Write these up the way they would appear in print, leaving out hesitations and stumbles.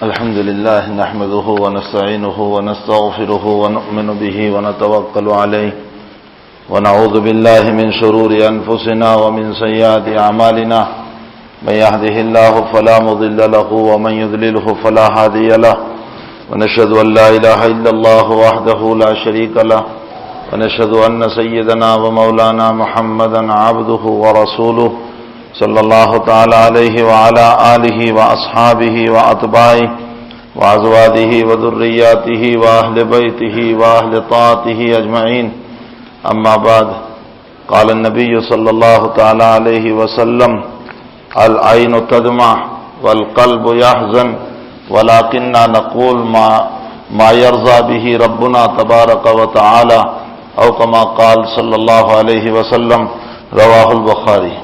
الحمد لله نحمده ونستعينه ونستغفره ونؤمن به ونتوكل عليه ونعوذ بالله من شرور أنفسنا ومن سيئات أعمالنا من يهده الله فلا مضل له ومن يضلله فلا هادي له ونشهد أن لا إله إلا الله وحده لا شريك له ونشهد أن سيدنا ومولانا محمدا عبده ورسوله صلی اللہ تعالی علیہ وعلى آلہ واصحابہ واتباعہ وازواجہ وذریاتہ واہل بیتہ واہل طاعتہ اجمعین اما بعد قال النبی صلی اللہ تعالی علیہ وسلم العین تدمع والقلب يحزن ولكننا نقول ما يرضى به ربنا تبارک وتعالی او كما قال صلی اللہ علیہ وسلم رواہ البخاری۔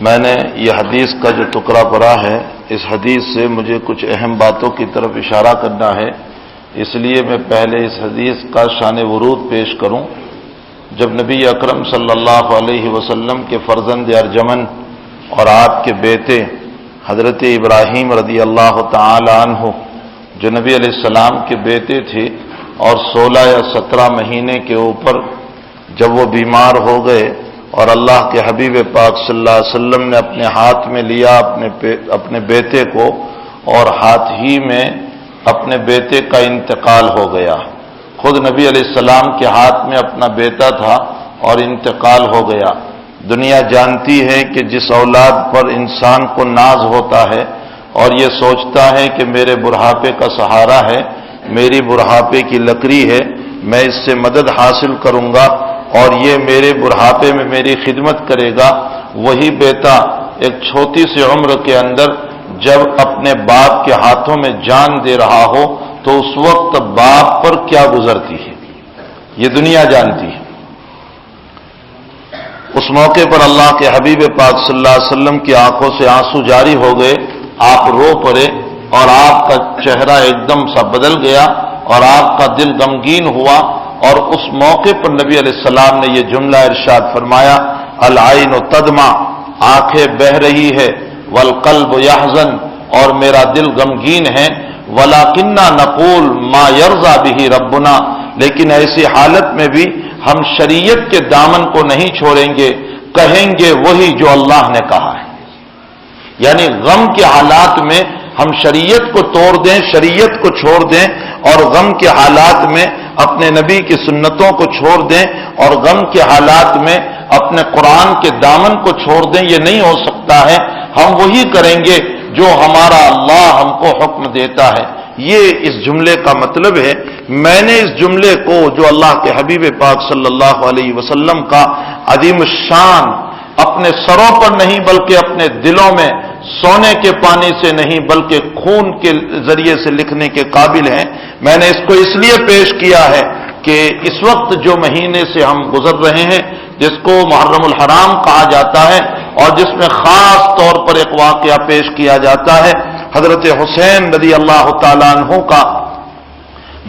میں نے یہ حدیث کا جو ٹکڑا پڑھا ہے، اس حدیث سے مجھے کچھ اہم باتوں کی طرف اشارہ کرنا ہے، اس لیے میں پہلے اس حدیث کا شان ورود پیش کروں۔ جب نبی اکرم صلی اللہ علیہ وسلم کے فرزند ارجمن اور آپ کے بیٹے حضرت ابراہیم رضی اللہ تعالی عنہ جو نبی علیہ السلام کے بیٹے تھے اور 16 یا 17 مہینے کے اوپر جب وہ بیمار ہو گئے اور اللہ کے حبیب پاک صلی اللہ علیہ وسلم نے اپنے ہاتھ میں لیا اپنے بیٹے کو، اور ہاتھ ہی میں اپنے بیٹے کا انتقال ہو گیا۔ خود نبی علیہ السلام کے ہاتھ میں اپنا بیٹا تھا اور انتقال ہو گیا۔ دنیا جانتی ہے کہ جس اولاد پر انسان کو ناز ہوتا ہے اور یہ سوچتا ہے کہ میرے بڑھاپے کا سہارا ہے، میری بڑھاپے کی لکڑی ہے، میں اس سے مدد حاصل کروں گا اور یہ میرے بڑھاپے میں میری خدمت کرے گا، وہی بیٹا ایک چھوٹی سی عمر کے اندر جب اپنے باپ کے ہاتھوں میں جان دے رہا ہو تو اس وقت باپ پر کیا گزرتی ہے، یہ دنیا جانتی ہے۔ اس موقع پر اللہ کے حبیب پاک صلی اللہ علیہ وسلم کی آنکھوں سے آنسو جاری ہو گئے، آپ رو پڑے اور آپ کا چہرہ ایک دم سا بدل گیا اور آپ کا دل غمگین ہوا، اور اس موقع پر نبی علیہ السلام نے یہ جملہ ارشاد فرمایا، العین تدمع، آنکھیں بہہ رہی ہے، والقلب یحزن، اور میرا دل غمگین ہے، ولکننا نقول ما یرضی بہ ربنا، لیکن ایسی حالت میں بھی ہم شریعت کے دامن کو نہیں چھوڑیں گے، کہیں گے وہی جو اللہ نے کہا ہے۔ یعنی غم کے حالات میں ہم شریعت کو توڑ دیں، شریعت کو چھوڑ دیں، اور غم کے حالات میں اپنے نبی کی سنتوں کو چھوڑ دیں، اور غم کے حالات میں اپنے قرآن کے دامن کو چھوڑ دیں، یہ نہیں ہو سکتا ہے۔ ہم وہی کریں گے جو ہمارا اللہ ہم کو حکم دیتا ہے۔ یہ اس جملے کا مطلب ہے۔ میں نے اس جملے کو جو اللہ کے حبیب پاک صلی اللہ علیہ وسلم کا عظیم الشان اپنے سروں پر نہیں بلکہ اپنے دلوں میں سونے کے پانی سے نہیں بلکہ خون کے ذریعے سے لکھنے کے قابل ہیں، میں نے اس کو اس لیے پیش کیا ہے کہ اس وقت جو مہینے سے ہم گزر رہے ہیں، جس کو محرم الحرام کہا جاتا ہے، اور جس میں خاص طور پر ایک واقعہ پیش کیا جاتا ہے حضرت حسین رضی اللہ تعالیٰ عنہ کا،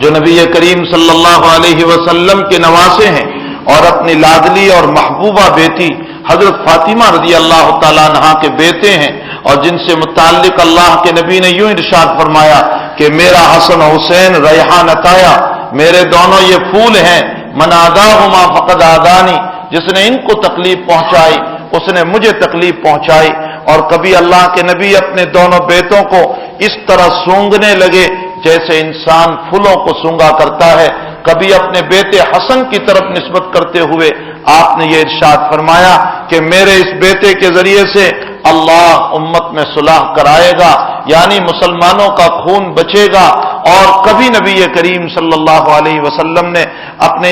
جو نبی کریم صلی اللہ علیہ وسلم کے نواسے ہیں اور اپنی لاڈلی اور محبوبہ بیٹی حضرت فاطمہ رضی اللہ تعالیٰ عنہ کے بیٹے ہیں، اور جن سے متعلق اللہ کے نبی نے یوں ارشاد فرمایا کہ میرا حسن و حسین ریحانتایا، میرے دونوں یہ پھول ہیں، من آداہما فقد آدانی، جس نے ان کو تکلیف پہنچائی اس نے مجھے تکلیف پہنچائی۔ اور کبھی اللہ کے نبی اپنے دونوں بیٹوں کو اس طرح سونگنے لگے جیسے انسان پھولوں کو سونگا کرتا ہے، کبھی اپنے بیٹے حسن کی طرف نسبت کرتے ہوئے آپ نے یہ ارشاد فرمایا کہ میرے اس بیٹے کے ذریعے سے اللہ امت میں صلح کرائے گا، یعنی مسلمانوں کا خون بچے گا۔ اور کبھی نبی کریم صلی اللہ علیہ وسلم نے اپنے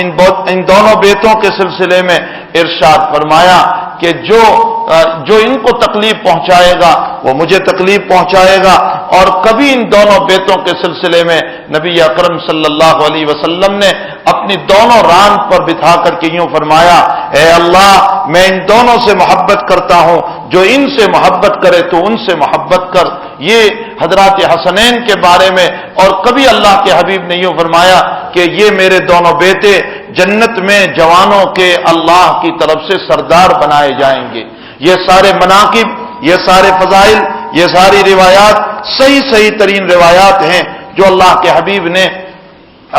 ان دونوں بیٹوں کے سلسلے میں ارشاد فرمایا کہ جو ان کو تکلیف پہنچائے گا وہ مجھے تکلیف پہنچائے گا۔ اور کبھی ان دونوں بیٹوں کے سلسلے میں نبی اکرم صلی اللہ علیہ وسلم نے اپنی دونوں ران پر بٹھا کر کے یوں فرمایا، اے اللہ میں ان دونوں سے محبت کرتا ہوں، جو ان سے محبت کرے تو ان سے محبت کر۔ یہ حضرات حسنین کے بارے میں۔ اور کبھی اللہ کے حبیب نے یوں فرمایا کہ یہ میرے دونوں بیٹے جنت میں جوانوں کے اللہ کی طرف سے سردار بنائے جائیں گے۔ یہ سارے مناقب، یہ سارے فضائل، یہ ساری روایات صحیح ترین روایات ہیں جو اللہ کے حبیب نے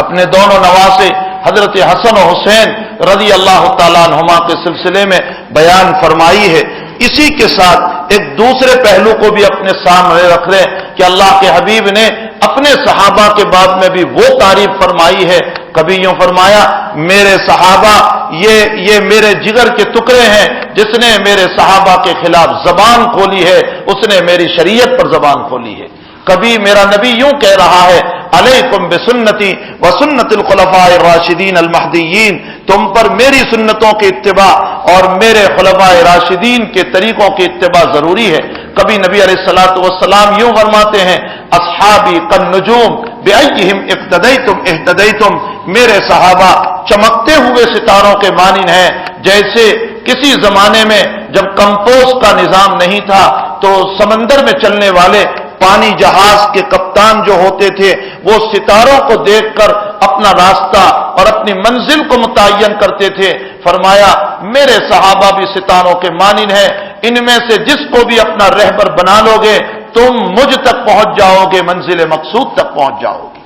اپنے دونوں نواسے حضرت حسن و حسین رضی اللہ تعالیٰ عنہما کے سلسلے میں بیان فرمائی ہے۔ اسی کے ساتھ ایک دوسرے پہلو کو بھی اپنے سامنے رکھ رہے ہیں کہ اللہ کے حبیب نے اپنے صحابہ کے بعد میں بھی وہ تعریف فرمائی ہے۔ کبھی یوں فرمایا میرے صحابہ یہ میرے جگر کے ٹکڑے ہیں، جس نے میرے صحابہ کے خلاف زبان کھولی ہے اس نے میری شریعت پر زبان کھولی ہے۔ کبھی میرا نبی یوں کہہ رہا ہے علیکم بسنتی وسنت الخلفاء الراشدین المہدیین، تم پر میری سنتوں کی اتباع اور میرے خلفاء راشدین کے طریقوں کی اتباع ضروری ہے۔ کبھی نبی علیہ الصلوۃ والسلام یوں فرماتے ہیں اصحابی کالنجوم بأیہم اقتدیتم اہتدیتم، میرے صحابہ چمکتے ہوئے ستاروں کے مانند ہیں، جیسے کسی زمانے میں جب کمپوز کا نظام نہیں تھا تو سمندر میں چلنے والے پانی جہاز کے کپتان جو ہوتے تھے وہ ستاروں کو دیکھ کر اپنا راستہ اور اپنی منزل کو متعین کرتے تھے۔ فرمایا میرے صحابہ بھی ستاروں کے مانند ہیں، ان میں سے جس کو بھی اپنا رہبر بنا لو گے تم مجھ تک پہنچ جاؤ گے، منزل مقصود تک پہنچ جاؤ گے۔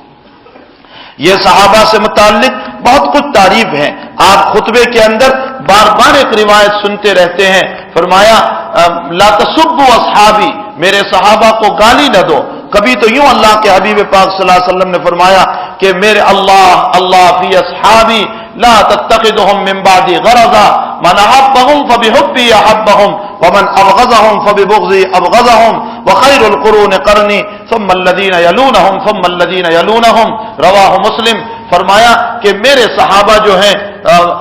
یہ صحابہ سے متعلق بہت کچھ تعریف ہیں، آپ خطبے کے اندر بار بار ایک روایت سنتے رہتے ہیں۔ فرمایا لا تسبوا اصحابی، میرے صحابہ کو گالی نہ دو۔ کبھی تو یوں اللہ کے حبیب پاک صلی اللہ علیہ وسلم نے فرمایا کہ میرے اللہ فی اصحابی لا تتخذهم من بعدی غرضا، من احبهم فبحبی احبهم ومن ابغضهم فببغضی ابغضهم وخیر القرون قرنی ثم الذین یلونهم ثم الذین یلونهم، رواہ مسلم۔ فرمایا کہ میرے صحابہ جو ہیں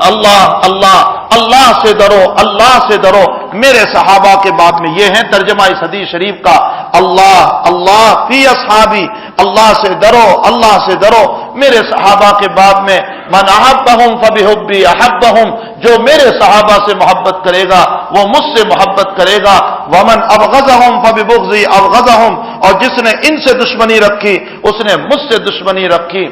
اللہ سے ڈرو، اللہ سے ڈرو۔ میرے صحابہ کے بعد میں یہ ہیں ترجمہ اس حدیث شریف کا اللہ فی اصحابی، اللہ سے ڈرو، اللہ سے ڈرو میرے صحابہ کے بعد میں۔ من احبهم فبحبی احبهم، جو میرے صحابہ سے محبت کرے گا وہ مجھ سے محبت کرے گا۔ ومن ابغضهم فببغضی ابغضهم، اور جس نے ان سے دشمنی رکھی اس نے مجھ سے دشمنی رکھی۔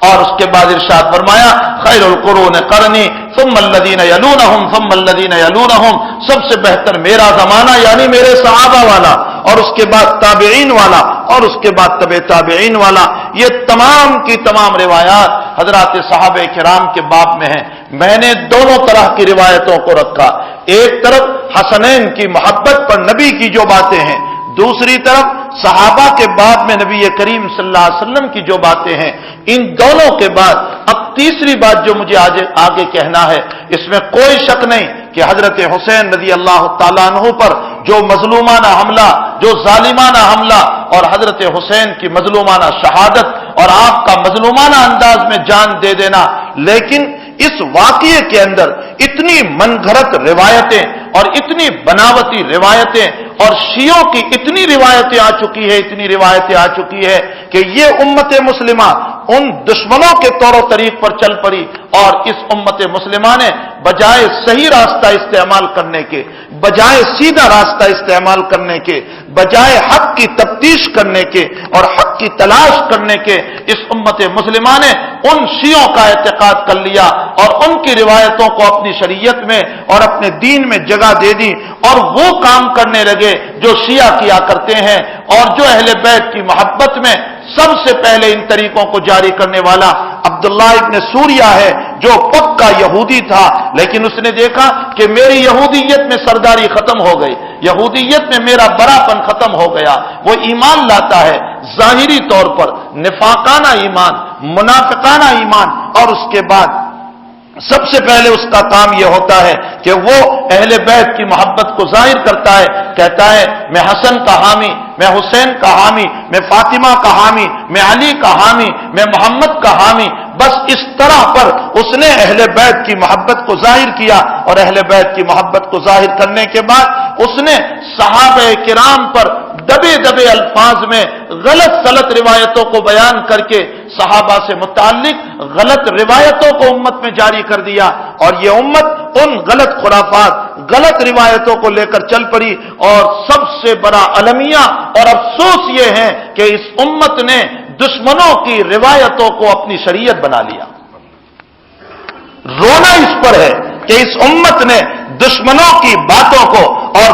اور اس کے بعد ارشاد فرمایا خیر القرون قرنی ثم الذین یلونہم ثم الذین یلونہم، سب سے بہتر میرا زمانہ یعنی میرے صحابہ والا، اور اس کے بعد تابعین والا، اور اس کے بعد تبع تابعین والا۔ یہ تمام کی تمام روایات حضرات صحابہ کرام کے باب میں ہیں۔ میں نے دونوں طرح کی روایتوں کو رکھا، ایک طرف حسنین کی محبت پر نبی کی جو باتیں ہیں، دوسری طرف صحابہ کے بعد میں نبی کریم صلی اللہ علیہ وسلم کی جو باتیں ہیں۔ ان دونوں کے بعد اب تیسری بات جو مجھے آگے کہنا ہے، اس میں کوئی شک نہیں کہ حضرت حسین رضی اللہ تعالیٰ عنہ پر جو مظلومانہ حملہ، جو ظالمانہ حملہ اور حضرت حسین کی مظلومانہ شہادت اور آپ کا مظلومانہ انداز میں جان دے دینا، لیکن اس واقعے کے اندر اتنی من گھڑت روایتیں اور اتنی بناوٹی روایتیں اور شیعوں کی اتنی روایتیں آ چکی ہے کہ یہ امت مسلمہ ان دشمنوں کے طور و طریق پر چل پڑی، اور اس امت مسلمہ نے بجائے صحیح راستہ استعمال کرنے کے، بجائے سیدھا راستہ استعمال کرنے کے، بجائے حق کی تفتیش کرنے کے اور حق کی تلاش کرنے کے، اس امت مسلمہ نے ان شیعوں کا اعتقاد کر لیا اور ان کی روایتوں کو اپنی شریعت میں اور اپنے دین میں جگہ دے دی، اور وہ کام کرنے لگے جو شیعہ کیا کرتے ہیں، اور جو اہل بیت کی محبت میں سب سے پہلے ان طریقوں کو جاری کرنے والا عبداللہ ابن سوریہ ہے، جو پکا یہودی تھا، لیکن اس نے دیکھا کہ میری یہودیت میں سرداری ختم ہو گئی، یہودیت میں میرا براپن ختم ہو گیا۔ وہ ایمان لاتا ہے ظاہری طور پر نفاقانہ ایمان، منافقانہ ایمان، اور اس کے بعد سب سے پہلے اس کا کام یہ ہوتا ہے کہ وہ اہل بیت کی محبت کو ظاہر کرتا ہے، کہتا ہے میں حسن کا حامی، میں حسین کا حامی، میں فاطمہ کا حامی، میں علی کا حامی، میں محمد کا حامی۔ بس اس طرح پر اس نے اہل بیت کی محبت کو ظاہر کیا، اور اہل بیت کی محبت کو ظاہر کرنے کے بعد اس نے صحابہ کرام پر دبے دبے الفاظ میں غلط روایتوں کو بیان کر کے صحابہ سے متعلق غلط روایتوں کو امت میں جاری کر دیا، اور یہ امت ان غلط خرافات، غلط روایتوں کو لے کر چل پڑی۔ اور سب سے بڑا المیہ اور افسوس یہ ہے کہ اس امت نے دشمنوں کی روایتوں کو اپنی شریعت بنا لیا۔ رونا اس پر ہے کہ اس امت نے دشمنوں کی باتوں کو اور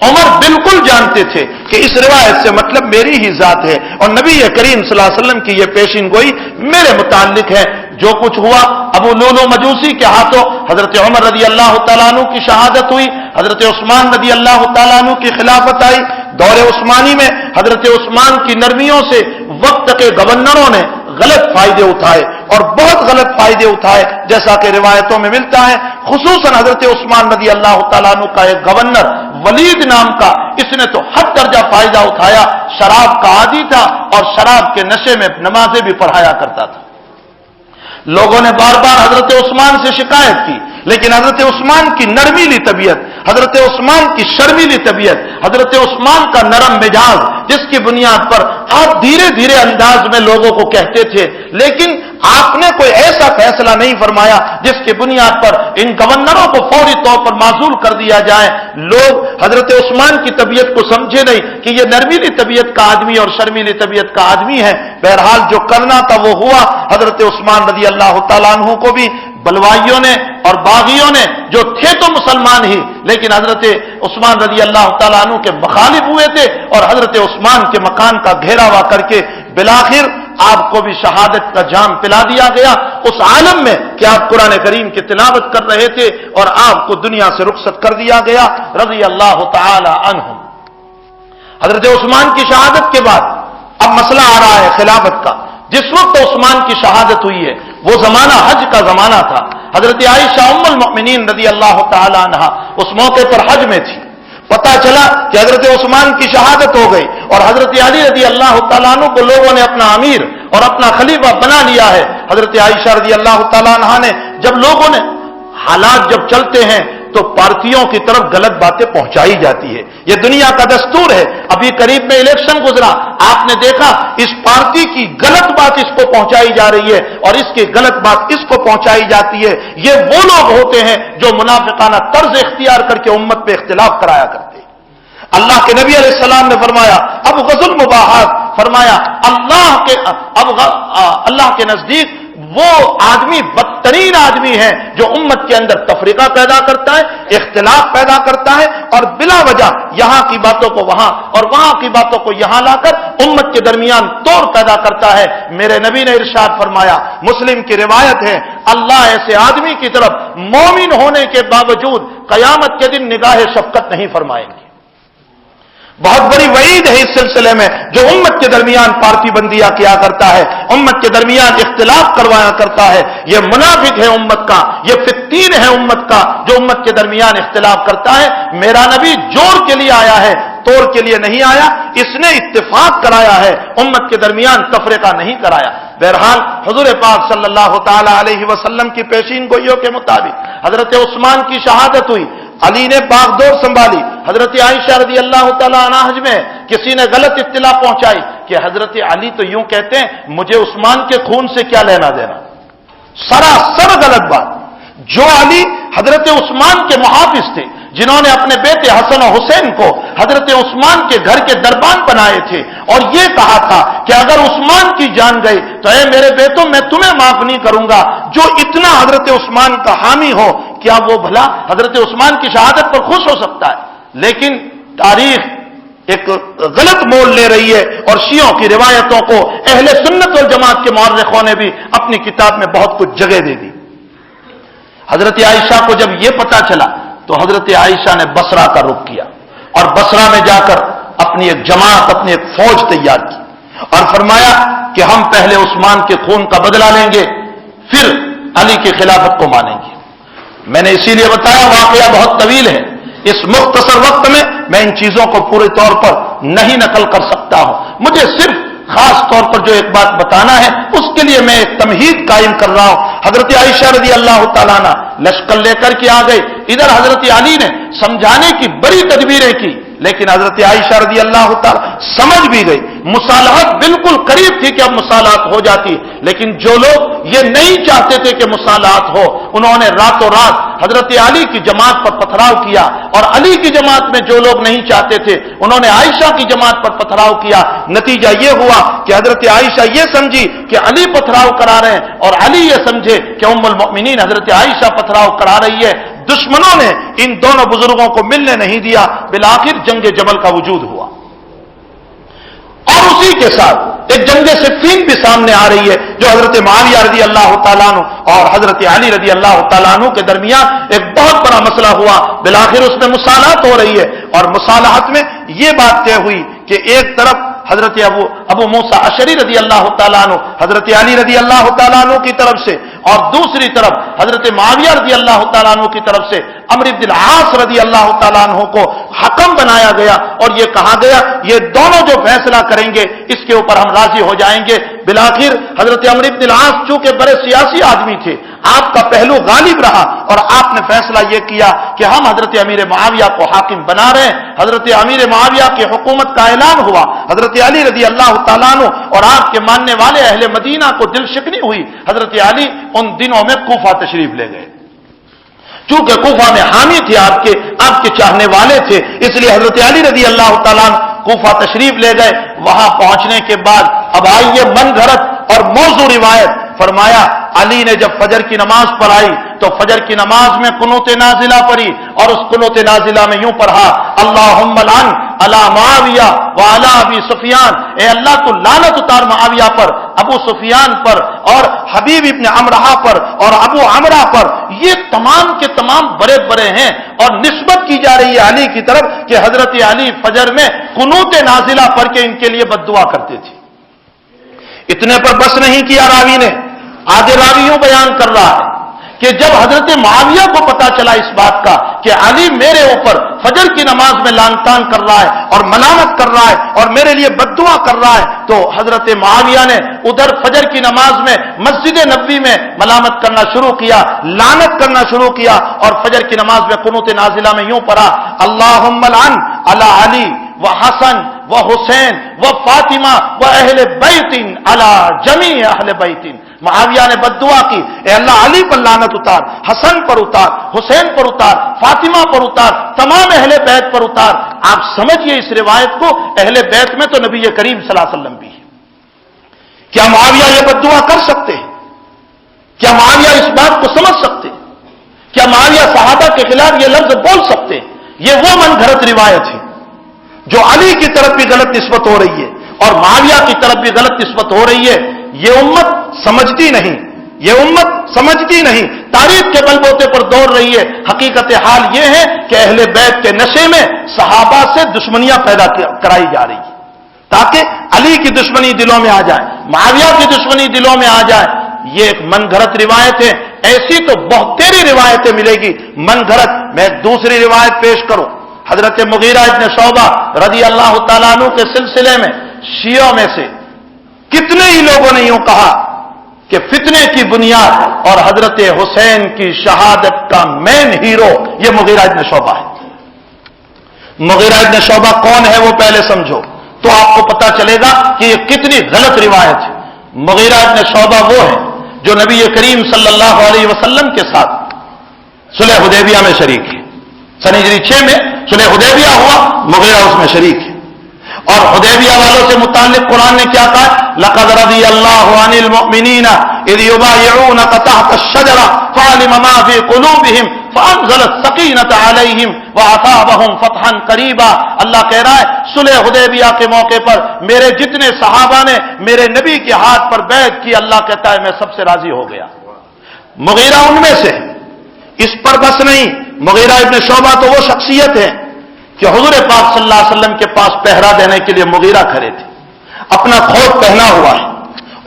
عمر بالکل جانتے تھے کہ اس روایت سے مطلب میری ہی ذات ہے اور نبی کریم صلی اللہ علیہ وسلم کی یہ پیشین گوئی میرے متعلق ہے. جو کچھ ہوا ابو لولو مجوسی کے ہاتھوں حضرت عمر رضی اللہ تعالیٰ عنہ کی شہادت ہوئی, حضرت عثمان رضی اللہ تعالیٰ عنہ کی خلافت آئی. دور عثمانی میں حضرت عثمان کی نرمیوں سے وقت کے گورنروں نے غلط فائدے اٹھائے اور بہت غلط فائدے اٹھائے, جیسا کہ روایتوں میں ملتا ہے. خصوصاً حضرت عثمان رضی اللہ تعالیٰ عنہ کا ایک گورنر ولید نام کا, اس نے تو حد درجہ فائدہ اٹھایا. شراب کا عادی تھا اور شراب کے نشے میں نمازیں بھی پڑھایا کرتا تھا. لوگوں نے بار بار حضرت عثمان سے شکایت کی, لیکن حضرت عثمان کی نرمیلی طبیعت, حضرت عثمان کی شرمیلی طبیعت, حضرت عثمان کا نرم مزاج, جس کی بنیاد پر آپ دھیرے دھیرے انداز میں لوگوں کو کہتے تھے, لیکن آپ نے کوئی ایسا فیصلہ نہیں فرمایا جس کی بنیاد پر ان گورنروں کو فوری طور پر معزول کر دیا جائے. لوگ حضرت عثمان کی طبیعت کو سمجھے نہیں کہ یہ نرمیلی طبیعت کا آدمی اور شرمیلی طبیعت کا آدمی ہے. بہرحال جو کرنا تھا وہ ہوا. حضرت عثمان رضی اللہ تعالیٰ عنہ کو بھی بلوائیوں نے اور باغیوں نے, جو تھے تو مسلمان ہی لیکن حضرت عثمان رضی اللہ تعالیٰ عنہ کے مخالف ہوئے تھے, اور حضرت عثمان کے مکان کا گھیراوا کر کے بالآخر آپ کو بھی شہادت کا جام پلا دیا گیا اس عالم میں کہ آپ قرآن کریم کی تلاوت کر رہے تھے, اور آپ کو دنیا سے رخصت کر دیا گیا رضی اللہ تعالی عنہم. حضرت عثمان کی شہادت کے بعد اب مسئلہ آ رہا ہے خلافت کا. جس وقت عثمان کی شہادت ہوئی ہے وہ زمانہ حج کا زمانہ تھا. حضرت عائشہ ام المؤمنین رضی اللہ تعالی عنہا اس موقع پر حج میں تھی. پتا چلا کہ حضرت عثمان کی شہادت ہو گئی اور حضرت علی رضی اللہ تعالیٰ عنہ کو لوگوں نے اپنا امیر اور اپنا خلیفہ بنا لیا ہے. حضرت عائشہ رضی اللہ تعالیٰ عنہ نے, جب لوگوں نے, حالات جب چلتے ہیں تو پارٹیوں کی طرف غلط باتیں پہنچائی جاتی ہے, یہ دنیا کا دستور ہے. ابھی قریب میں الیکشن گزرا, آپ نے دیکھا اس پارٹی کی غلط بات اس کو پہنچائی جا رہی ہے اور اس کی غلط بات اس کو پہنچائی جاتی ہے. یہ وہ لوگ ہوتے ہیں جو منافقانہ طرز اختیار کر کے امت پہ اختلاف کرایا کرتے ہیں. اللہ کے نبی علیہ السلام نے فرمایا اب غزل مباحات, فرمایا اللہ کے نزدیک وہ آدمی بدترین آدمی ہے جو امت کے اندر تفریقہ پیدا کرتا ہے, اختلاف پیدا کرتا ہے اور بلا وجہ یہاں کی باتوں کو وہاں اور وہاں کی باتوں کو یہاں لا کر امت کے درمیان توڑ پیدا کرتا ہے. میرے نبی نے ارشاد فرمایا, مسلم کی روایت ہے, اللہ ایسے آدمی کی طرف مومن ہونے کے باوجود قیامت کے دن نگاہ شفقت نہیں فرمائیں گے. بہت بڑی وعید ہے اس سلسلے میں جو امت کے درمیان پارٹی بندیاں کیا کرتا ہے, امت کے درمیان اختلاف کروایا کرتا ہے. یہ منافق ہے امت کا, یہ فتین ہے امت کا جو امت کے درمیان اختلاف کرتا ہے. میرا نبی جوڑ کے لیے آیا ہے, توڑ کے لیے نہیں آیا. اس نے اتفاق کرایا ہے, امت کے درمیان تفریقہ نہیں کرایا. بہرحال حضور پاک صلی اللہ تعالی علیہ وسلم کی پیشین گوئیوں کے مطابق حضرت عثمان کی شہادت ہوئی. علی نے باغ دور سنبھالی. حضرت عائشہ رضی اللہ تعالیٰ عنہ حج میں کسی نے غلط اطلاع پہنچائی کہ حضرت علی تو یوں کہتے ہیں مجھے عثمان کے خون سے کیا لینا دینا. سراسر غلط بات. جو علی حضرت عثمان کے محافظ تھے, جنہوں نے اپنے بیٹے حسن و حسین کو حضرت عثمان کے گھر کے دربان بنائے تھے اور یہ کہا تھا کہ اگر عثمان کی جان گئی تو اے میرے بیٹوں میں تمہیں معاف نہیں کروں گا, جو اتنا حضرت عثمان کا حامی ہو, کیا وہ بھلا حضرت عثمان کی شہادت پر خوش ہو سکتا ہے؟ لیکن تاریخ ایک غلط موڑ لے رہی ہے اور شیعوں کی روایتوں کو اہل سنت والجماعت کے مورخوں نے بھی اپنی کتاب میں بہت کچھ جگہ دے دی. حضرت عائشہ کو جب یہ پتا چلا تو حضرت عائشہ نے بصرہ کا رخ کیا اور بصرہ میں جا کر اپنی ایک جماعت, اپنی ایک فوج تیار کی اور فرمایا کہ ہم پہلے عثمان کے خون کا بدلہ لیں گے, پھر علی کی خلافت کو مانیں گے. میں نے اسی لیے بتایا واقعہ بہت طویل ہے, اس مختصر وقت میں میں ان چیزوں کو پورے طور پر نہیں نقل کر سکتا ہوں. مجھے صرف خاص طور پر جو ایک بات بتانا ہے اس کے لیے میں ایک تمہید قائم کر رہا ہوں. حضرت عائشہ رضی اللہ تعالیٰ عنہ لشکر لے کر کے آ گئے. ادھر حضرت علی نے سمجھانے کی بڑی تدبیریں کی, لیکن حضرت عائشہ رضی اللہ تعالیٰ سمجھ بھی گئی. مصالحت بالکل قریب تھی کہ اب مصالحت ہو جاتی, لیکن جو لوگ یہ نہیں چاہتے تھے کہ مصالحت ہو, انہوں نے راتوں رات حضرت علی کی جماعت پر پتھراؤ کیا, اور علی کی جماعت میں جو لوگ نہیں چاہتے تھے انہوں نے عائشہ کی جماعت پر پتھراؤ کیا. نتیجہ یہ ہوا کہ حضرت عائشہ یہ سمجھی کہ علی پتھراؤ کرا رہے ہیں اور علی یہ سمجھے کہ ام المؤمنین حضرت عائشہ پتھراؤ کرا رہی ہے. دشمنوں نے ان دونوں بزرگوں کو ملنے نہیں دیا، بالآخر جنگ جمل کا وجود ہوا۔ اور اسی کے ساتھ ایک جنگ صفین بھی سامنے آ رہی ہے، جو حضرت معاویہ رضی اللہ تعالیٰ عنہ اور حضرت علی رضی اللہ تعالیٰ عنہ کے درمیان ایک بہت بڑا مسئلہ ہوا، بالآخر اس میں مصالحت ہو رہی ہے، اور مصالحت میں یہ بات طے ہوئی کہ ایک طرف حضرت ابو موسیٰ اشعری رضی اللہ تعالیٰ عنہ حضرت علی رضی اللہ تعالیٰ عنہ کی طرف سے، اور دوسری طرف حضرت معاویہ رضی اللہ تعالیٰ عنہ کی طرف سے عمرو بن العاص رضی اللہ تعالیٰ عنہ کو حکم بنایا گیا، اور یہ کہا گیا یہ دونوں جو فیصلہ کریں گے اس کے اوپر ہم راضی ہو جائیں گے۔ بالآخر حضرت عمرو بن العاص چونکہ بڑے سیاسی آدمی تھے، آپ کا پہلو غالب رہا، اور آپ نے فیصلہ یہ کیا کہ ہم حضرت امیر معاویہ کو حاکم بنا رہے ہیں۔ حضرت امیر معاویہ کی حکومت کا اعلان ہوا، حضرت علی رضی اللہ تعالیٰ عنہ اور آپ کے ماننے والے اہل مدینہ کو دل شکنی ہوئی۔ حضرت علی ان دنوں میں کوفہ تشریف لے گئے، چونکہ کوفہ میں حامی تھے، آپ کے چاہنے والے تھے، اس لیے حضرت علی رضی اللہ تعالیٰ عنہ کوفہ تشریف لے گئے۔ وہاں پہنچنے کے بعد اب آئیے من گھڑت اور موضوع روایت، فرمایا علی نے جب فجر کی نماز پڑھائی تو فجر کی نماز میں قنوت نازلہ پڑھی، اور اس قنوت نازلہ میں یوں پڑھا اللہم لعن علی معاویہ وعلی ابی سفیان، اے اللہ تو لعنت اتار معاویہ پر، ابو سفیان پر، اور حبیب ابن عمرہ پر، اور ابو عمرہ پر، یہ تمام کے تمام بڑے بڑے ہیں، اور نسبت کی جا رہی ہے علی کی طرف کہ حضرت علی فجر میں قنوت نازلہ پڑھ کے ان کے لیے بد دعا کرتے تھے۔ اتنے پر بس نہیں کیا راوی نے، آگے راویوں بیان کر رہا ہے کہ جب حضرت معاویہ کو پتا چلا اس بات کا کہ علی میرے اوپر فجر کی نماز میں لعن طعن کر رہا ہے اور ملامت کر رہا ہے اور میرے لیے بد دعا کر رہا ہے، تو حضرت معاویہ نے ادھر فجر کی نماز میں مسجد نبوی میں ملامت کرنا شروع کیا، لعنت کرنا شروع کیا، اور فجر کی نماز میں قنوت نازلہ میں یوں پڑھا اللہم لعن علی علی و حسن و حسین و فاطمہ و اہل بیت علی جمیع اہل بیت۔ معاویہ نے بد دعا کی، اے اللہ علی پر لعنت اتار، حسن پر اتار، حسین پر اتار، فاطمہ پر اتار، تمام اہل بیت پر اتار۔ آپ سمجھئے اس روایت کو، اہل بیت میں تو نبی کریم صلی اللہ علیہ وسلم بھی ہے۔ کیا معاویہ یہ بد دعا کر سکتے ہیں؟ کیا معاویہ اس بات کو سمجھ سکتے ہیں؟ کیا معاویہ صحابہ کے خلاف یہ لفظ بول سکتے ہیں؟ یہ وہ من گھڑت روایت ہے جو علی کی طرف بھی غلط نسبت ہو رہی ہے اور معاویہ کی طرف بھی غلط نسبت ہو رہی ہے۔ یہ امت سمجھتی نہیں، یہ امت سمجھتی نہیں، تاریخ کے بلبوتے پر دوڑ رہی ہے۔ حقیقت حال یہ ہے کہ اہل بیت کے نشے میں صحابہ سے دشمنیاں پیدا کرائی جا رہی ہے، تاکہ علی کی دشمنی دلوں میں آ جائے، معاویہ کی دشمنی دلوں میں آ جائے۔ یہ ایک من گھڑت روایت ہے، ایسی تو بہت تیری روایتیں ملے گی من گھڑت۔ میں ایک دوسری روایت پیش کروں، حضرت مغیرہ ابن شعبہ رضی اللہ تعالیٰ عنہ کے سلسلے میں شیعوں میں سے کتنے ہی لوگوں نے یوں کہا کہ فتنے کی بنیاد اور حضرت حسین کی شہادت کا مین ہیرو یہ مغیرہ ابن شعبہ ہے۔ مغیرہ ابن شعبہ کون ہے وہ پہلے سمجھو، تو آپ کو پتا چلے گا کہ یہ کتنی غلط روایت ہے۔ مغیرہ ابن شعبہ وہ ہے جو نبی کریم صلی اللہ علیہ وسلم کے ساتھ صلح حدیبیہ میں شریک ہے۔ سن ہجری 6 میں صلح حدیبیہ ہوا، مغیرہ اس میں شریک ہے۔ اور حدیبیہ والوں سے متعلق قرآن نے کیا کہا؟ لقد رضی اللہ عن المؤمنین اذ یبایعونک تحت الشجرہ فعلم ما فی قلوبہم فانزل السکینۃ علیہم واثابہم فتحا قریبا۔ اللہ کہہ رہا ہے صلح حدیبیہ کے موقع پر میرے جتنے صحابہ نے میرے نبی کے ہاتھ پر بیعت کی، اللہ کہتا ہے میں سب سے راضی ہو گیا۔ مغیرہ ان میں سے، اس پر بس نہیں، مغیرہ ابن شعبہ تو وہ شخصیت ہے کہ حضور پاک صلی اللہ علیہ وسلم کے پاس پہرا دینے کے لیے مغیرہ کھڑے تھے، اپنا کھوٹ پہنا ہوا ہے۔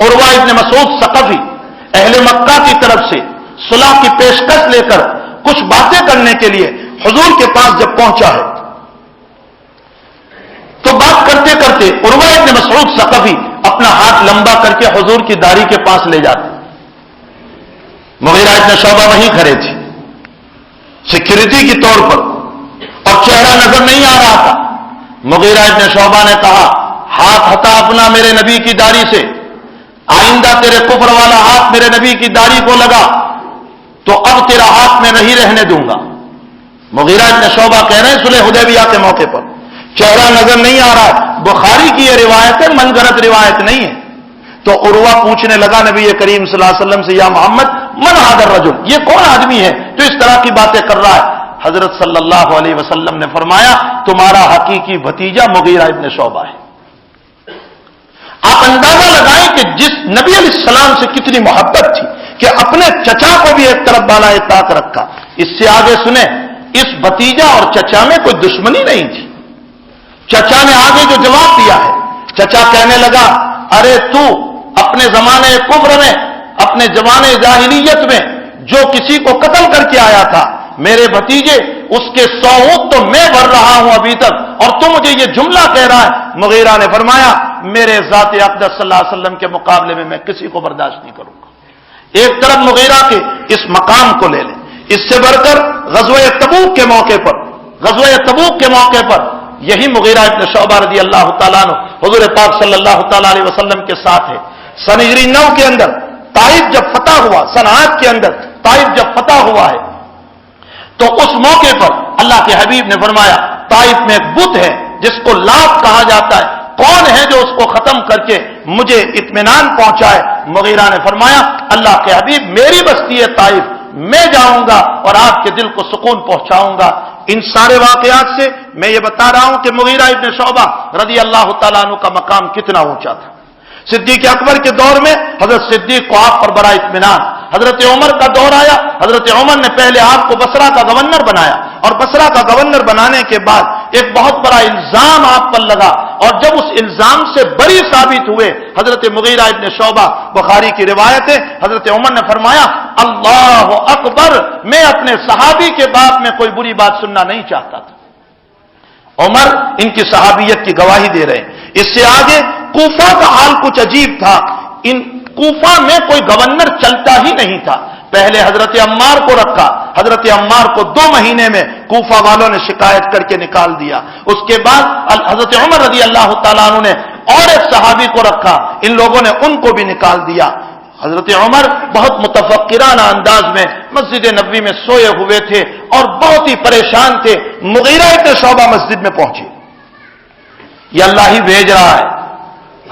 عروہ ابن مسعود ثقفی اہل مکہ کی طرف سے صلح کی پیشکش لے کر کچھ باتیں کرنے کے لیے حضور کے پاس جب پہنچا ہے تو بات کرتے کرتے عروہ ابن مسعود ثقفی اپنا ہاتھ لمبا کر کے حضور کی داڑھی کے پاس لے جاتے، مغیرہ ابن شعبہ وہیں کھڑے تھے سیکورٹی کے طور پر، اور چہرہ نظر نہیں آ رہا تھا۔ مغیرہ ابن شعبہ نے کہا ہاتھ ہٹا اپنا میرے نبی کی داڑھی سے، آئندہ تیرے کفر والا ہاتھ میرے نبی کی داڑھی کو لگا تو اب تیرا ہاتھ میں نہیں رہنے دوں گا۔ مغیرہ ابن شعبہ کہہ رہے ہیں صلح حدیبیہ کے موقع پر چہرہ نظر نہیں آ رہا ہے۔ بخاری کی یہ روایت ہے، من گھڑت روایت نہیں ہے۔ تو عروہ پوچھنے لگا نبی کریم صلی اللہ علیہ وسلم سے، یا محمد من هذا الرجل، یہ کون آدمی ہے جو اس طرح کی باتیں کر رہا ہے؟ حضرت صلی اللہ علیہ وسلم نے فرمایا تمہارا حقیقی بھتیجا مغیرہ ابن شعبہ ہے۔ آپ اندازہ لگائیں کہ جس نبی علیہ السلام سے کتنی محبت تھی کہ اپنے چچا کو بھی ایک طرف بالائے طاق رکھا۔ اس سے آگے سنیں، اس بھتیجا اور چچا میں کوئی دشمنی نہیں تھی۔ چچا نے آگے جو جواب دیا ہے، چچا کہنے لگا ارے تو اپنے زمانے کفر میں، اپنے زمانے جاہلیت میں جو کسی کو قتل کر کے آیا تھا، میرے بھتیجے اس کے 100 اونٹ تو میں بھر رہا ہوں ابھی تک، اور تو مجھے یہ جملہ کہہ رہا ہے۔ مغیرہ نے فرمایا میرے ذات اقدس صلی اللہ علیہ وسلم کے مقابلے میں کسی کو برداشت نہیں کروں گا۔ ایک طرف مغیرہ کے اس مقام کو لے لیں، اس سے بڑھ کر غزوہ تبوک کے موقع پر یہی مغیرہ ابن شعبہ رضی اللہ تعالیٰ عنہ حضور پاک صلی اللہ تعالیٰ علیہ وسلم کے ساتھ ہے۔ سن ہجری 9 کے اندر طائف جب فتح ہوا، سن 8 کے اندر طائف جب فتح ہوا ہے، تو اس موقع پر اللہ کے حبیب نے فرمایا طائف میں ایک بت ہے جس کو لات کہا جاتا ہے، کون ہے جو اس کو ختم کر کے مجھے اطمینان پہنچائے؟ مغیرہ نے فرمایا اللہ کے حبیب میری بستی ہے طائف، میں جاؤں گا اور آپ کے دل کو سکون پہنچاؤں گا۔ ان سارے واقعات سے میں یہ بتا رہا ہوں کہ مغیرہ ابن شعبہ رضی اللہ تعالیٰ عنہ کا مقام کتنا اونچا تھا۔ صدیق اکبر کے دور میں حضرت صدیق کو آپ پر بڑا اطمینان، حضرت عمر کا دور آیا، حضرت عمر نے پہلے آپ کو بصرہ کا گورنر بنایا، اور بصرہ کا گورنر بنانے کے بعد ایک بہت بڑا الزام آپ پر لگا، اور جب اس الزام سے بری ثابت ہوئے حضرت مغیرہ ابن شعبہ، بخاری کی روایت ہے، حضرت عمر نے فرمایا اللہ اکبر، میں اپنے صحابی کے باب میں کوئی بری بات سننا نہیں چاہتا تھا۔ عمر ان کی صحابیت کی گواہی دے رہے ہیں۔ اس سے آگے کوفہ کا حال کچھ عجیب تھا، ان کوفہ میں کوئی گورنر چلتا ہی نہیں تھا۔ پہلے حضرت عمار کو رکھا، حضرت عمار کو 2 مہینے میں کوفہ والوں نے شکایت کر کے نکال دیا۔ اس کے بعد حضرت عمر رضی اللہ تعالیٰ عنہ نے اور ایک صحابی کو رکھا، ان لوگوں نے ان کو بھی نکال دیا۔ حضرت عمر بہت متفکرانہ انداز میں مسجد نبوی میں سوئے ہوئے تھے اور بہت ہی پریشان تھے۔ مغیرہ ابن شعبہ مسجد میں پہنچے، یہ اللہ ہی بھیج رہا ہے۔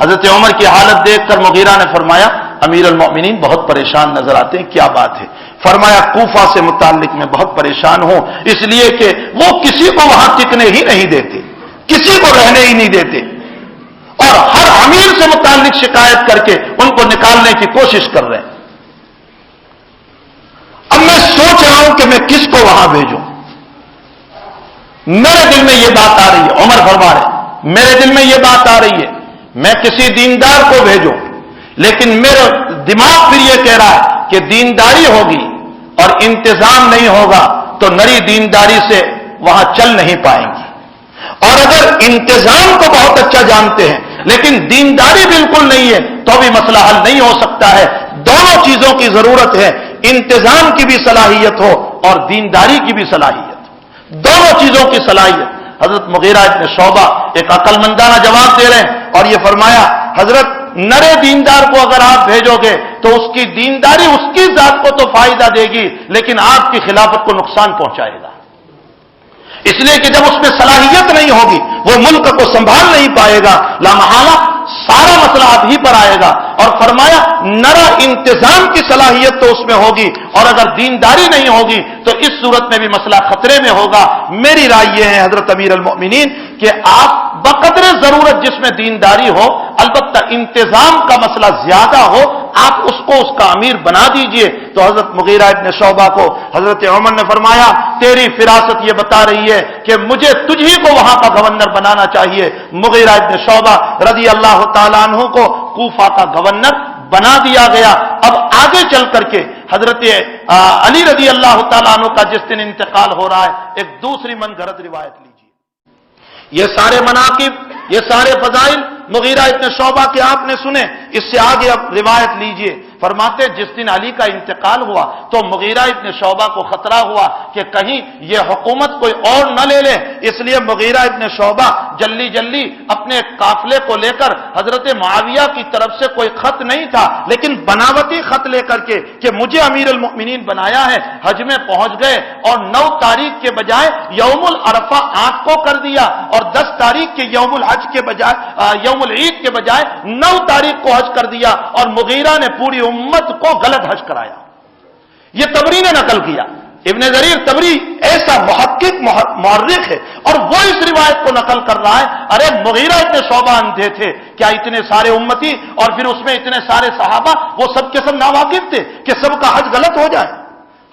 حضرت عمر کی حالت دیکھ کر مغیرہ نے فرمایا امیر المؤمنین بہت پریشان نظر آتے ہیں، کیا بات ہے؟ فرمایا کوفہ سے متعلق میں بہت پریشان ہوں، اس لیے کہ وہ کسی کو وہاں ٹکنے ہی نہیں دیتے، کسی کو رہنے ہی نہیں دیتے، اور ہر امیر سے متعلق شکایت کر کے ان کو نکالنے کی کوشش کر رہے ہیں۔ اب میں سوچ رہا ہوں کہ میں کس کو وہاں بھیجوں۔ میرے دل میں یہ بات آ رہی ہے، عمر فرما رہے میرے دل میں یہ بات آ رہی ہے میں کسی دیندار کو بھیجوں، لیکن میرا دماغ پھر یہ کہہ رہا ہے کہ دینداری ہوگی اور انتظام نہیں ہوگا تو نری دینداری سے وہاں چل نہیں پائیں گی، اور اگر انتظام کو بہت اچھا جانتے ہیں لیکن دینداری بالکل نہیں ہے تو بھی مسئلہ حل نہیں ہو سکتا ہے۔ دونوں چیزوں کی ضرورت ہے، انتظام کی بھی صلاحیت ہو اور دینداری کی بھی صلاحیت، دونوں چیزوں کی صلاحیت۔ حضرت مغیرہ ابن شعبہ ایک عقل مندانہ جواب دے رہے ہیں اور یہ فرمایا حضرت نرے دیندار کو اگر آپ بھیجو گے تو اس کی دینداری اس کی ذات کو تو فائدہ دے گی لیکن آپ کی خلافت کو نقصان پہنچائے گا، اس لیے کہ جب اس میں صلاحیت نہیں ہوگی وہ ملک کو سنبھال نہیں پائے گا، لامحالہ سارا مسئلہ آپ ہی پر آئے گا۔ اور فرمایا نرا انتظام کی صلاحیت تو اس میں ہوگی اور اگر دینداری نہیں ہوگی تو اس صورت میں بھی مسئلہ خطرے میں ہوگا۔ میری رائے یہ ہے حضرت امیر المؤمنین کہ آپ بقدر ضرورت جس میں دینداری ہو، البتہ انتظام کا مسئلہ زیادہ ہو، آپ اس کو اس کا امیر بنا دیجئے۔ تو حضرت مغیرہ ابن شعبہ کو حضرت عمر نے فرمایا تیری فراست یہ بتا رہی ہے کہ مجھے تجھی کو وہاں کا گورنر بنانا چاہیے۔ مغیرہ ابن شعبہ رضی اللہ تعالیٰ عنہ کو کوفہ کا گورنر بنا دیا گیا۔ اب آگے چل کر کے حضرت علی رضی اللہ تعالیٰ عنہ کا جس دن انتقال ہو رہا ہے، ایک دوسری من گھڑت روایت لیجیے۔ یہ سارے مناقب، یہ سارے فضائل مغیرہ ابن شعبہ کے آپ نے سنے، اس سے آگے اب روایت لیجئے۔ فرماتے جس دن علی کا انتقال ہوا تو مغیرہ ابن شعبہ کو خطرہ ہوا کہ کہیں یہ حکومت کوئی اور نہ لے لے، اس لیے مغیرہ ابن شعبہ جلدی جلدی اپنے قافلے کو لے کر حضرت معاویہ کی طرف سے کوئی خط نہیں تھا لیکن بناوٹی خط لے کر کے کہ مجھے امیر المؤمنین بنایا ہے، حج میں پہنچ گئے اور 9 تاریخ کے بجائے یوم العرفہ 8 کو کر دیا اور 10 تاریخ کے یوم الحج کے بجائے یوم العید کے بجائے 9 تاریخ کو حج کر دیا اور مغیرہ نے پوری امت کو غلط حج کرایا۔ یہ تبری نے نقل کیا، ابن جریر تبری ایسا محقق مورخ ہے اور وہ اس روایت کو نقل کر رہا ہے، ارے مغیرہ اتنے شعبہ اندھے تھے کیا اتنے سارے امتی اور پھر اس میں اتنے سارے صحابہ وہ سب کے سب ناواقف تھے کہ سب کا حج غلط ہو جائے؟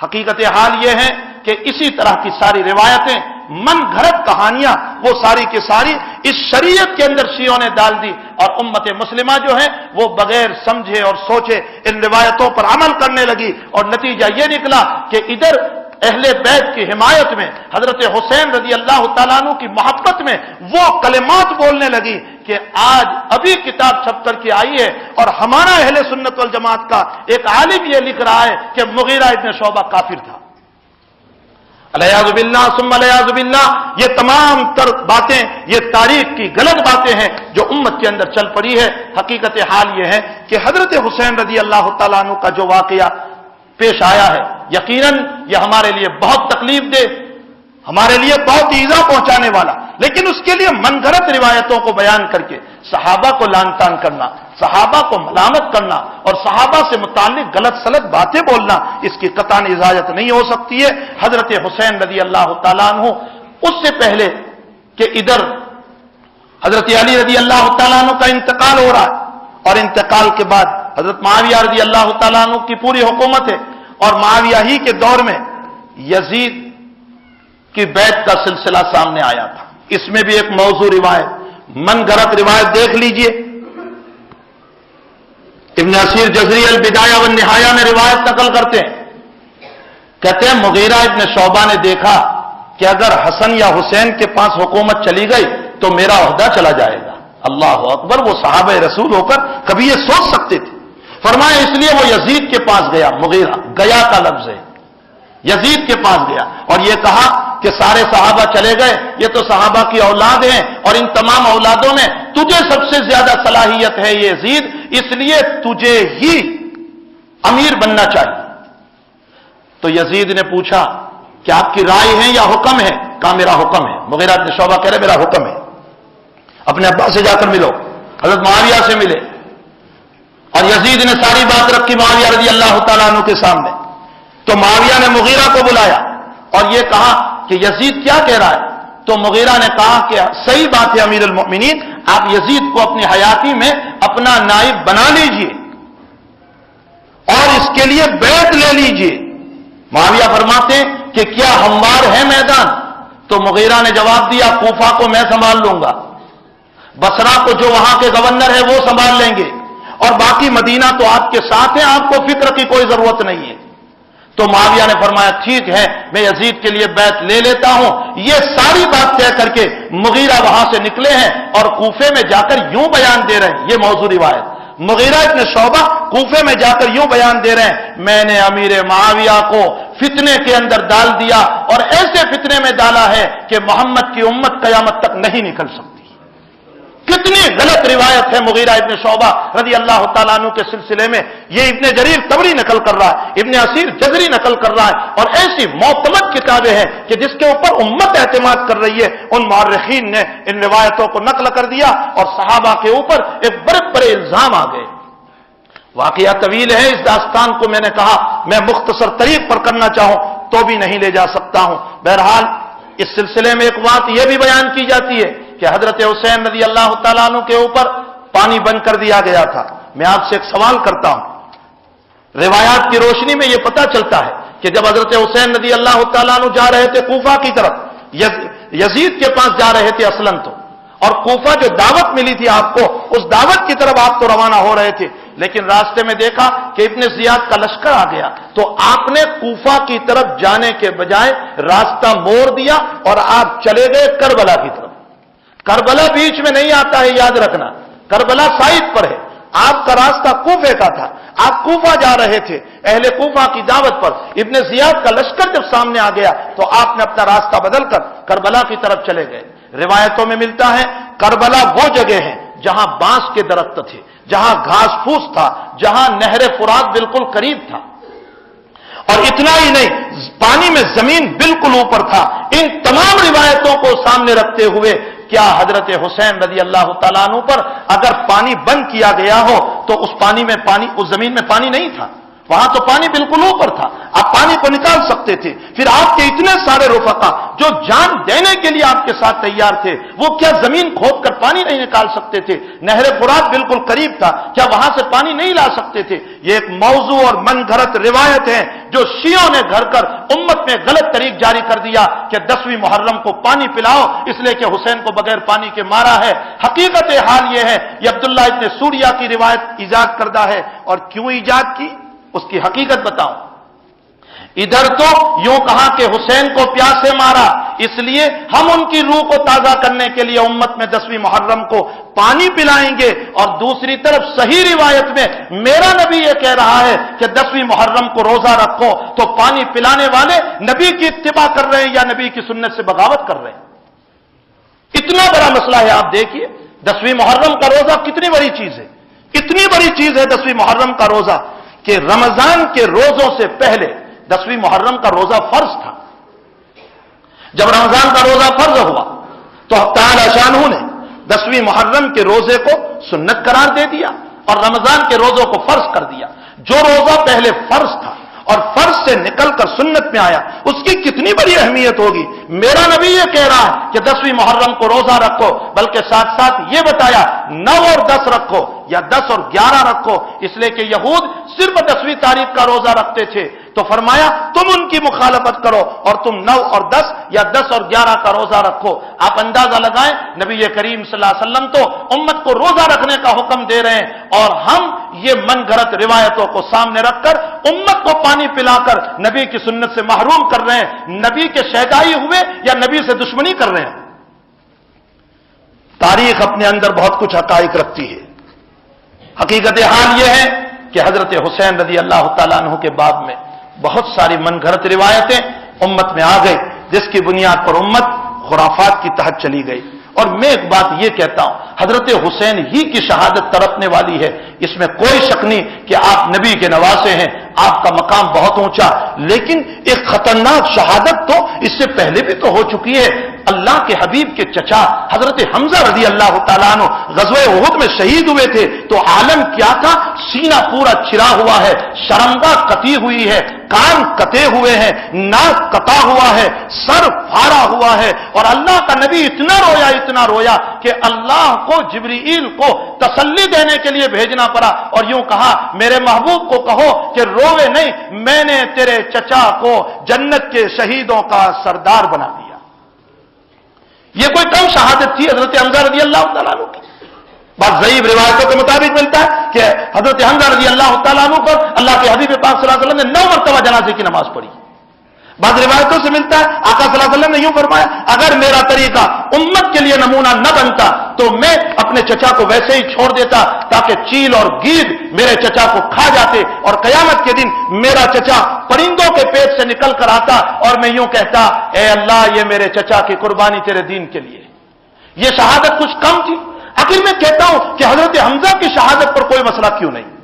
حقیقت حال یہ ہے کہ اسی طرح کی ساری روایتیں من گھڑت کہانیاں وہ ساری کی ساری اس شریعت کے اندر شیعوں نے ڈال دی اور امت مسلمہ جو ہے وہ بغیر سمجھے اور سوچے ان روایتوں پر عمل کرنے لگی اور نتیجہ یہ نکلا کہ ادھر اہل بیت کی حمایت میں حضرت حسین رضی اللہ تعالیٰ عنہ کی محبت میں وہ کلمات بولنے لگی کہ آج ابھی کتاب چھپ کر کے آئی ہے اور ہمارا اہل سنت والجماعت کا ایک عالم یہ لکھ رہا ہے کہ مغیرہ ابن شعبہ کافر تھا۔ الیاذ باللہ ثم الیاذ باللہ، یہ تمام تر باتیں یہ تاریخ کی غلط باتیں ہیں جو امت کے اندر چل پڑی ہے۔ حقیقت حال یہ ہے کہ حضرت حسین رضی اللہ تعالیٰ عنہ کا جو واقعہ پیش آیا ہے یقیناً یہ ہمارے لیے بہت تکلیف دہ، ہمارے لیے بہت ایذا پہنچانے والا، لیکن اس کے لیے من گھڑت روایتوں کو بیان کر کے صحابہ کو لعن طعن کرنا، صحابہ کو ملامت کرنا اور صحابہ سے متعلق غلط سلط باتیں بولنا اس کی قطعاً اجازت نہیں ہو سکتی ہے۔ حضرت حسین رضی اللہ تعالیٰ عنہ اس سے پہلے کہ ادھر حضرت علی رضی اللہ تعالیٰ عنہ کا انتقال ہو رہا ہے اور انتقال کے بعد حضرت معاویہ رضی اللہ تعالیٰ عنہ کی پوری حکومت ہے اور معاویہ ہی کے دور میں یزید کی بیعت کا سلسلہ سامنے آیا تھا۔ اس میں بھی ایک موضوع روایت من گھڑت روایت دیکھ لیجئے، ابن اسیر جزری البدایہ والنہایہ میں روایت نقل کرتے ہیں، کہتے ہیں مغیرہ ابن شعبہ نے دیکھا کہ اگر حسن یا حسین کے پاس حکومت چلی گئی تو میرا عہدہ چلا جائے گا۔ اللہ اکبر، وہ صحابہ رسول ہو کر کبھی یہ سوچ سکتے تھے؟ فرمایا اس لیے وہ یزید کے پاس گیا، مغیرہ گیا کا لفظ ہے، یزید کے پاس گیا اور یہ کہا کہ سارے صحابہ چلے گئے، یہ تو صحابہ کی اولاد ہیں اور ان تمام اولادوں میں تجھے سب سے زیادہ صلاحیت ہے یہ یزید، اس لیے تجھے ہی امیر بننا چاہیے۔ تو یزید نے پوچھا کہ آپ کی رائے ہے یا حکم ہے؟ کہا میرا حکم ہے۔ مغیرہ بن شعبہ کہہ رہے میرا حکم ہے، اپنے ابا سے جا کر ملو۔ حضرت معاویہ سے ملے اور یزید نے ساری بات رکھی معاویہ رضی اللہ تعالیٰ عنہ کے سامنے۔ تو معاویہ نے مغیرہ کو بلایا اور یہ کہا کہ یزید کیا کہہ رہا ہے؟ تو مغیرہ نے کہا کہ صحیح بات ہے امیر المؤمنین، آپ یزید کو اپنی حیاتی میں اپنا نائب بنا لیجئے اور اس کے لیے بیعت لے لیجئے۔ معاویہ فرماتے ہیں کہ کیا ہموار ہے میدان؟ تو مغیرہ نے جواب دیا کوفہ کو میں سنبھال لوں گا، بصرہ کو جو وہاں کے گورنر ہے وہ سنبھال لیں گے اور باقی مدینہ تو آپ کے ساتھ ہے، آپ کو فکر کی کوئی ضرورت نہیں ہے۔ تو معاویہ نے فرمایا ٹھیک ہے میں یزید کے لیے بیعت لے لیتا ہوں۔ یہ ساری بات طے کر کے مغیرہ وہاں سے نکلے ہیں اور کوفے میں جا کر یوں بیان دے رہے ہیں، یہ موضوع روایت مغیرہ ابن شعبہ کوفے میں جا کر یوں بیان دے رہے ہیں میں نے امیر معاویہ کو فتنے کے اندر ڈال دیا اور ایسے فتنے میں ڈالا ہے کہ محمد کی امت قیامت تک نہیں نکل سکتی۔ کتنی غلط روایت ہے مغیرہ ابن شعبہ رضی اللہ تعالیٰ عنہ کے سلسلے میں، یہ ابن جریر طبری نقل کر رہا ہے، ابن اسیر جزری نقل کر رہا ہے اور ایسی معتمد کتابیں ہیں کہ جس کے اوپر امت اعتماد کر رہی ہے، ان مورخین نے ان روایتوں کو نقل کر دیا اور صحابہ کے اوپر ایک بڑے بڑے الزام آ گئے۔ واقعہ طویل ہے، اس داستان کو میں نے کہا میں مختصر طریق پر کرنا چاہوں تو بھی نہیں لے جا سکتا ہوں۔ بہرحال اس سلسلے میں ایک بات یہ بھی بیان کی جاتی ہے کہ حضرت حسین رضی اللہ تعالیٰ عنہ کے اوپر پانی بند کر دیا گیا تھا۔ میں آپ سے ایک سوال کرتا ہوں، روایات کی روشنی میں یہ پتہ چلتا ہے کہ جب حضرت حسین رضی اللہ تعالیٰ عنہ جا رہے تھے کوفہ کی طرف، یزید کے پاس جا رہے تھے اصلاً تو، اور کوفہ جو دعوت ملی تھی آپ کو اس دعوت کی طرف آپ تو روانہ ہو رہے تھے، لیکن راستے میں دیکھا کہ ابن زیاد کا لشکر آ گیا تو آپ نے کوفہ کی طرف جانے کے بجائے راستہ موڑ دیا اور آپ چلے گئے کربلا کی طرف۔ کربلا بیچ میں نہیں آتا ہے، یاد رکھنا، کربلا سائڈ پر ہے، آپ کا راستہ کوفے کا تھا، آپ کوفہ جا رہے تھے، اہل کوفہ کی دعوت پر ابن زیاد کا لشکر جب سامنے آ گیا تو آپ نے اپنا راستہ بدل کر کربلا کی طرف چلے گئے۔ روایتوں میں ملتا ہے کربلا وہ جگہ ہے جہاں بانس کے درخت تھے، جہاں گھاس پھوس تھا، جہاں نہر فرات بالکل قریب تھا، اور اتنا ہی نہیں پانی میں زمین بالکل اوپر تھا۔ ان تمام روایتوں کو سامنے رکھتے ہوئے کیا حضرت حسین رضی اللہ تعالیٰ عنہ پر اگر پانی بند کیا گیا ہو تو اس زمین میں پانی نہیں تھا، وہاں تو پانی بالکل اوپر تھا، آپ پانی کو نکال سکتے تھے۔ پھر آپ کے اتنے سارے رفقا جو جان دینے کے لیے آپ کے ساتھ تیار تھے، وہ کیا زمین کھود کر پانی نہیں نکال سکتے تھے؟ نہر فرات بالکل قریب تھا، کیا وہاں سے پانی نہیں لا سکتے تھے؟ یہ ایک موضوع اور من گھڑت روایت ہے جو شیعوں نے گھڑ کر امت میں غلط طریق جاری کر دیا کہ 10ویں محرم کو پانی پلاؤ اس لیے کہ حسین کو بغیر پانی کے مارا ہے۔ حقیقت حال یہ ہے، یہ عبداللہ ابن سوریہ کی روایت ایجاد کردہ ہے، اور کیوں ایجاد کی اس کی حقیقت بتاؤں۔ ادھر تو یوں کہا کہ حسین کو پیاسے مارا، اس لیے ہم ان کی روح کو تازہ کرنے کے لیے امت میں 10ویں محرم کو پانی پلائیں گے، اور دوسری طرف صحیح روایت میں میرا نبی یہ کہہ رہا ہے کہ 10ویں محرم کو روزہ رکھو، تو پانی پلانے والے نبی کی اتباع کر رہے ہیں یا نبی کی سنت سے بغاوت کر رہے ہیں؟ اتنا بڑا مسئلہ ہے، آپ دیکھیے 10ویں محرم کا روزہ کتنی بڑی چیز ہے، اتنی بڑی چیز ہے 10ویں محرم کا روزہ کہ رمضان کے روزوں سے پہلے 10ویں محرم کا روزہ فرض تھا۔ جب رمضان کا روزہ فرض ہوا تو تعالی شانہ نے 10ویں محرم کے روزے کو سنت قرار دے دیا اور رمضان کے روزوں کو فرض کر دیا۔ جو روزہ پہلے فرض تھا اور فرض سے نکل کر سنت میں آیا، اس کی کتنی بڑی اہمیت ہوگی۔ میرا نبی یہ کہہ رہا ہے کہ 10ویں محرم کو روزہ رکھو، بلکہ ساتھ ساتھ یہ بتایا 9 اور 10 رکھو یا 10 اور 11 رکھو، اس لیے کہ یہود صرف 10ویں تاریخ کا روزہ رکھتے تھے، تو فرمایا تم ان کی مخالفت کرو اور تم 9 اور 10 یا 10 اور 11 کا روزہ رکھو۔ آپ اندازہ لگائیں، نبی کریم صلی اللہ علیہ وسلم تو امت کو روزہ رکھنے کا حکم دے رہے ہیں، اور ہم یہ من گھڑت روایتوں کو سامنے رکھ کر امت کو پانی پلا کر نبی کی سنت سے محروم کر رہے ہیں۔ نبی کے شہدائی ہوئے یا نبی سے دشمنی کر رہے ہیں؟ تاریخ اپنے اندر بہت کچھ حقائق رکھتی ہے۔ حقیقت حال یہ ہے کہ حضرت حسین رضی اللہ تعالیٰ عنہ کے باب میں بہت ساری من گھڑت روایتیں امت میں آ گئی، جس کی بنیاد پر امت خرافات کی تحت چلی گئی۔ اور میں ایک بات یہ کہتا ہوں، حضرت حسین ہی کی شہادت تڑپنے والی ہے، اس میں کوئی شک نہیں کہ آپ نبی کے نواسے ہیں، آپ کا مقام بہت اونچا، لیکن ایک خطرناک شہادت تو اس سے پہلے بھی تو ہو چکی ہے۔ اللہ کے حبیب کے چچا حضرت حمزہ رضی اللہ تعالیٰ عنہ غزوہ احد میں شہید ہوئے تھے، تو عالم کیا تھا؟ سینہ پورا چھلا ہوا ہے، شرمگاہ کٹی ہوئی ہے، کان کٹے ہوئے ہیں، ناک کٹا ہوا ہے، سر پھاڑا ہوا ہے، اور اللہ کا نبی اتنا رویا کہ اللہ کو جبرائیل کو تسلی دینے کے لیے بھیجنا پڑا، اور یوں کہا میرے محبوب کو کہو کہ روے نہیں، میں نے تیرے چچا کو جنت کے شہیدوں کا سردار بنا دیا۔ یہ کوئی کم شہادت تھی حضرت حمزہ رضی اللہ تعالیٰ عنہ کی؟ بات ضعیف روایتوں کے مطابق ملتا ہے کہ حضرت حمزہ رضی اللہ تعالیٰ عنہ پر اللہ کے حبیب پاک صلی اللہ علیہ وسلم نے 9 مرتبہ جنازے کی نماز پڑھی۔ بعض روایتوں سے ملتا ہے آقا صلی اللہ علیہ وسلم نے یوں فرمایا، اگر میرا طریقہ امت کے لیے نمونہ نہ بنتا تو میں اپنے چچا کو ویسے ہی چھوڑ دیتا تاکہ چیل اور گیدڑ میرے چچا کو کھا جاتے، اور قیامت کے دن میرا چچا پرندوں کے پیٹ سے نکل کر آتا اور میں یوں کہتا، اے اللہ یہ میرے چچا کی قربانی تیرے دین کے لیے۔ یہ شہادت کچھ کم تھی؟ آخر میں کہتا ہوں کہ حضرت حمزہ کی شہادت پر کوئی مسئلہ کیوں نہیں؟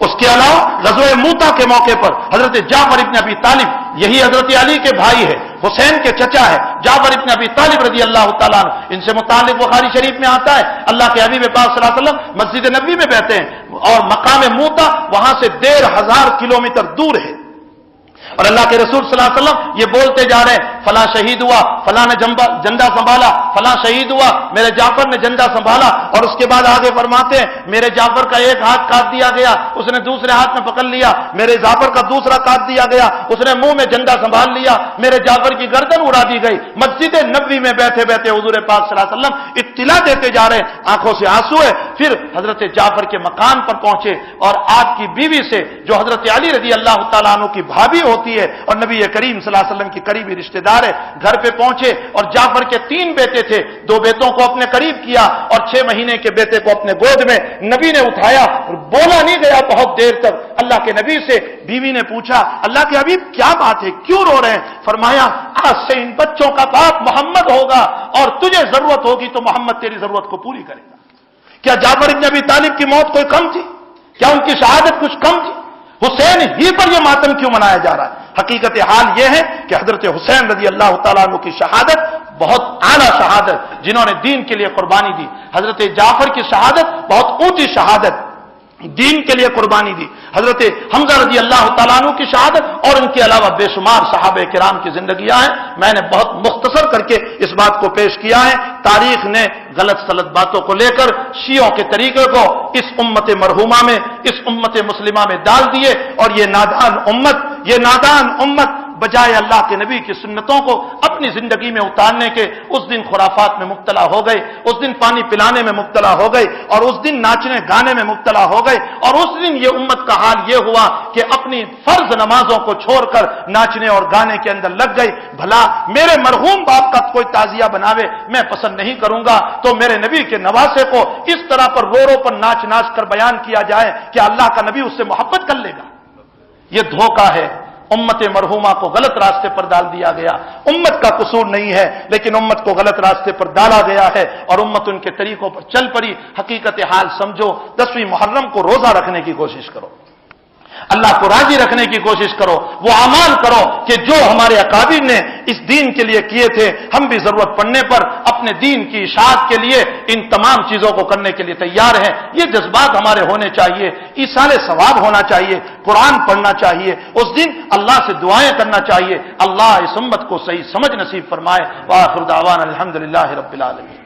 اس کے علاوہ غزوہ موتا کے موقع پر حضرت جعفر ابن ابی طالب، یہی حضرت علی کے بھائی ہے، حسین کے چچا ہے، جعفر ابن ابی طالب رضی اللہ تعالیٰ عنہ، ان سے متعلق بخاری شریف میں آتا ہے اللہ کے حبیب پاک صلی اللہ علیہ وسلم مسجد نبوی میں بیٹھتے ہیں، اور مقام موتا وہاں سے 1500 کلومیٹر دور ہے، اور اللہ کے رسول صلی اللہ علیہ وسلم یہ بولتے جا رہے ہیں، فلاں شہید ہوا، فلاں نے جنڈا سنبھالا، فلاں شہید ہوا، میرے جعفر نے جنڈا سنبھالا، اور اس کے بعد آگے فرماتے ہیں میرے جعفر کا ایک ہاتھ کاٹ دیا گیا، اس نے دوسرے ہاتھ میں پکڑ لیا، میرے جعفر کا دوسرا کاٹ دیا گیا، اس نے منہ میں جنڈا سنبھال لیا، میرے جعفر کی گردن اڑا دی گئی۔ مسجد نبوی میں بیٹھے بیٹھے حضور پاک صلی اللہ علیہ وسلم اطلاع دیتے جا رہے ہیں، آنکھوں سے آنسو ہے۔ پھر حضرت جعفر کے مکان پر پہنچے اور آپ کی بیوی سے جو حضرت علی رضی اللہ تعالیٰ عنہ کی بھابھی ہوتی ہے اور نبی کریم صلی اللہ علیہ وسلم کی قریبی رشتہ دار ہے، گھر پہ پہنچے اور جعفر کے 3 بیٹے بیٹے تھے، 2 بیٹوں کو اپنے قریب کیا اور 6 مہینے کے بیٹے کو اپنے گود میں نبی نے اٹھایا، بولا نہیں گیا بہت دیر تک اللہ کے نبی سے۔ بیوی نے پوچھا اللہ کے حبیب کیا بات ہے، کیوں رو رہے ہیں؟ فرمایا آج سے ان بچوں کا باپ محمد ہوگا اور تجھے ضرورت ہوگی تو محمد تیری ضرورت کو پوری کرے گا۔ کیا جعفر ابن ابی طالب کی موت کوئی کم تھی؟ کیا ان کی شہادت کچھ کم تھی؟ حسین ہی پر یہ ماتم کیوں منایا جا رہا ہے؟ حقیقت حال یہ ہے کہ حضرت حسین رضی اللہ تعالیٰ عنہ کی شہادت بہت اعلیٰ شہادت، جنہوں نے دین کے لیے قربانی دی۔ حضرت جعفر کی شہادت بہت اونچی شہادت، دین کے لیے قربانی دی۔ حضرت حمزہ رضی اللہ تعالیٰ عنہ کی شہادت اور ان کے علاوہ بے شمار صحابہ کرام کی زندگیاں ہیں۔ میں نے بہت مختصر کر کے اس بات کو پیش کیا ہے۔ تاریخ نے غلط سلط باتوں کو لے کر شیعوں کے طریقے کو اس امت مرحومہ میں، اس امت مسلمہ میں ڈال دیے، اور یہ نادان امت بجائے اللہ کے نبی کی سنتوں کو اپنی زندگی میں اتارنے کے اس دن خرافات میں مبتلا ہو گئے، اس دن پانی پلانے میں مبتلا ہو گئے، اور اس دن ناچنے گانے میں مبتلا ہو گئے، اور اس دن یہ امت کا حال یہ ہوا کہ اپنی فرض نمازوں کو چھوڑ کر ناچنے اور گانے کے اندر لگ گئی۔ بھلا میرے مرحوم باپ کا کوئی تعزیہ بناوے میں پسند نہیں کروں گا، تو میرے نبی کے نواسے کو اس طرح پر رو پر ناچ کر بیان کیا جائے کہ اللہ کا نبی اس سے محبت کر لے گا؟ یہ دھوکہ ہے۔ امت مرحومہ کو غلط راستے پر ڈال دیا گیا۔ امت کا قصور نہیں ہے، لیکن امت کو غلط راستے پر ڈالا گیا ہے اور امت ان کے طریقوں پر چل پڑی۔ حقیقت حال سمجھو، 10ویں محرم کو روزہ رکھنے کی کوشش کرو، اللہ کو راضی رکھنے کی کوشش کرو، وہ اعمال کرو کہ جو ہمارے اکابر نے اس دین کے لیے کیے تھے، ہم بھی ضرورت پڑنے پر اپنے دین کی اشاعت کے لیے ان تمام چیزوں کو کرنے کے لیے تیار ہیں۔ یہ جذبات ہمارے ہونے چاہیے، ایصال ثواب ہونا چاہیے، قرآن پڑھنا چاہیے، اس دن اللہ سے دعائیں کرنا چاہیے۔ اللہ اس امت کو صحیح سمجھ نصیب فرمائے۔ وآخر دعوانا الحمدللہ رب العالمین۔